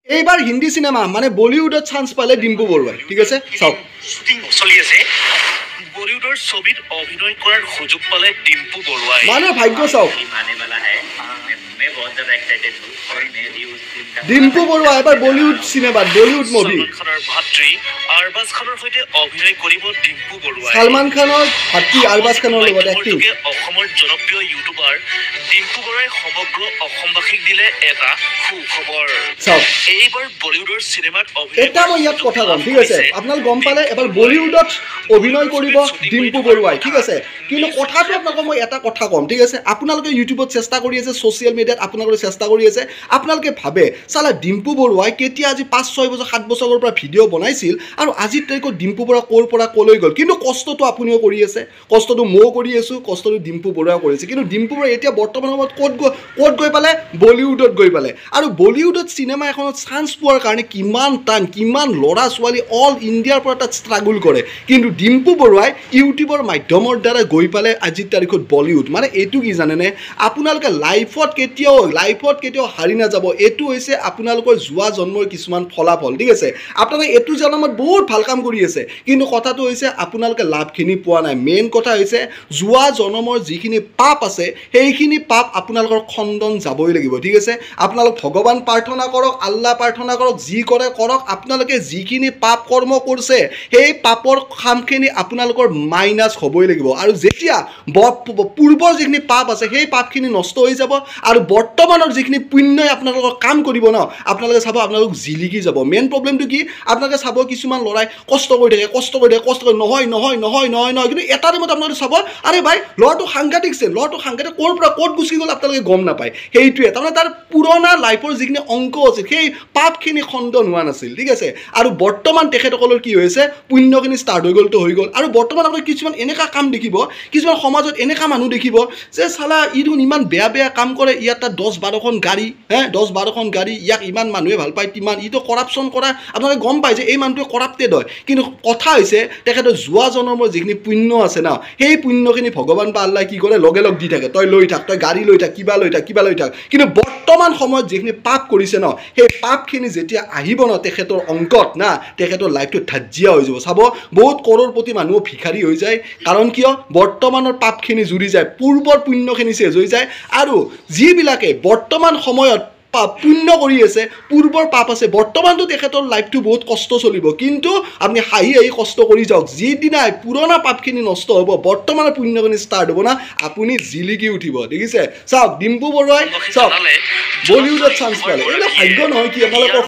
এইবাৰ হিন্দী সিনেমা মানে বলিউডত চান্স পালে ডিম্পু বৰুৱাই ঠিক আছে চাওক শুটিং চলি আছে বলিউডৰ ছবিত অভিনয় কৰাৰ সুযোগ পালে ডিম্পু বৰুৱাই মানে ভাগ্য চাওক ডিম্পু বৰুৱা এবাৰ বলিউড সিনেমাত বলিউড মুভি খানৰ ভাতৃ আৰবাজ খানৰ সৈতে অভিনয় কৰিব ডিম্পু বৰুৱাই সলমান খানৰ ভাতৃ আৰবাজ খানৰ লগত এক্টিং অসমৰ জনপ্ৰিয় ইউটিউবাৰ ডিম্পু বৰুৱাই সমগ্ৰ অসমবাসীক দিলে এটা সুখবৰ চাওক এইবাৰ বলিউডৰ সিনেমাত এটা মই ইয়াত কথা কম ঠিক আছে আপোনালোক গম পালে এবাৰ বলিউডত অভিনয় কৰিব ডিম্পু বৰুৱাই ঠিক আছে কিন্তু কথাটো আপোনালোকক মই এটা কথা কম ঠিক আছে আপোনালোকে ইউটিউবত চেষ্টা কৰি আছে ছ'চিয়েল মিডিয়াত আপোনালোকে চেষ্টা কৰি আছে আপোনালোকে ভাবে চালা ডিম্পু বৰুৱাই কেতিয়া আজি 5-6 বছৰ 7 বছৰৰ পৰা ভিডিঅ' বনাইছিল আৰু আজিৰ তাৰিখত ডিম্পু বৰুৱা ক'ৰ পৰা ক'লৈ গ'ল কিন্তু কষ্টটো আপুনিও কৰি আছে কষ্টটো ময়ো কৰি আছোঁ কষ্টটো ডিম্পু বৰুৱাই কৰিছে কিন্তু ডিম্পু বৰুৱাই এতিয়া বৰ্তমান সময়ত ক'ত গৈ পালে বলিউডত গৈ পালে আৰু বলিউডত চিনেমা এখনত চান্স পোৱাৰ কাৰণে কিমান টান কিমান ল'ৰা ছোৱালী অল ইণ্ডিয়াৰ পৰা তাত ষ্ট্ৰাগল কৰে কিন্তু ডিম্পু বৰুৱাই ইউটিউবৰ মাধ্যমৰ দ্বাৰা গৈ পালে আজিৰ তাৰিখত বলিউড মানে এইটো কি জানেনে আপোনালোকে লাইফত কেতিয়াও হাৰি নাযাব এইটো হৈছে আপোনালোকৰ যোৱা জন্মৰ কিছুমান ফলাফল ঠিক আছে আপোনালোকে এইটো জন্মত বহুত ভাল কাম কৰি আছে কিন্তু কথাটো হৈছে আপোনালোকে লাভখিনি পোৱা নাই মেইন কথা হৈছে যোৱা জন্মৰ যিখিনি পাপ আছে সেইখিনি পাপ আপোনালোকৰ খণ্ডন যাবই লাগিব ঠিক আছে আপোনালোক ভগৱান প্ৰাৰ্থনা কৰক আল্লাহ প্ৰাৰ্থনা কৰক যি কৰে কৰক আপোনালোকে যিখিনি পাপ কৰ্ম কৰিছে সেই পাপৰ কামখিনি আপোনালোকৰ মাইনাছ হ'বই লাগিব আৰু যেতিয়া পূৰ্বৰ যিখিনি পাপ আছে সেই পাপখিনি নষ্ট হৈ যাব আৰু বৰ্তমানৰ যিখিনি পুণ্যই আপোনালোকৰ কাম কৰিব ন আপোনালোকে চাব আপোনালোক জিলিকি যাব মেইন প্ৰব্লেমটো কি আপোনালোকে চাব কিছুমান ল'ৰাই কষ্ট কৰি থাকে নহয় কিন্তু এটা টাইমত আপোনালোকে চাব আৰে ভাই ল'ৰাটো সাংঘাতিক ক'ৰ পৰা ক'ত গুচি গ'ল আপোনালোকে গম নাপায় সেইটোৱে তাৰমানে তাৰ পুৰণা লাইফৰ যিখিনি অংক আছিল সেই পাপখিনি খণ্ডন হোৱা নাছিল ঠিক আছে আৰু বৰ্তমান তেখেতসকলৰ কি হৈছে পুণ্যখিনি ষ্টাৰ্ট হৈ গ'লতো হৈ গ'ল আৰু বৰ্তমান আপোনালোকে কিছুমান এনেকুৱা কাম দেখিব কিছুমান সমাজত এনেকুৱা মানুহ দেখিব যে চালা ইখন ইমান বেয়া কাম কৰে ইয়াত তাত 10-12খন গাড়ী 10-12খন গাড়ী ইয়াক ইমান মানুহে ভাল পায় তিমান ইটো কৰাপশ্যন কৰা আপোনালোকে গম পায় যে এই মানুহটোৱে কৰাপ্টেড হয় কিন্তু কথা হৈছে তেখেতৰ যোৱা জন্মৰ যিখিনি পুণ্য আছে ন সেই পুণ্যখিনি ভগৱান বা আল্লাই কি কৰে লগে লগ দি থাকে তই লৈ থাক তই গাড়ী লৈ থাক কিবা লৈ থাক কিন্তু বৰ্তমান সময়ত যিখিনি পাপ কৰিছে ন সেই পাপখিনি যেতিয়া আহিব ন তেখেতৰ অংকত না তেখেতৰ লাইফটো ধাজ্জিয়া হৈ যাব চাব বহুত কৰোৰপতি মানুহ ভিখাৰী হৈ যায় কাৰণ কিয় বৰ্তমানৰ পাপখিনি জুৰি যায় পূৰ্বৰ পুণ্যখিনি চেজ হৈ যায় আৰু যিবিলাকে বৰ্তমান সময়ত পুণ্য কৰি আছে পূৰ্বৰ পাপ আছে বৰ্তমানটো তেখেতৰ লাইফটো বহুত কষ্ট চলিব কিন্তু আপুনি হাঁহি কষ্ট কৰি যাওক যিদিনাই পুৰণা পাপখিনি নষ্ট হ'ব বৰ্তমানৰ পুণ্যখিনি ষ্টাৰ্ট হ'ব না আপুনি জিলিকি উঠিব দেখিছে চাওক ডিম্পু বৰুৱাই চাওক বলিউডত চান্স পালে এইবিলাক ভাগ্য নহয় কি আপোনালোকৰ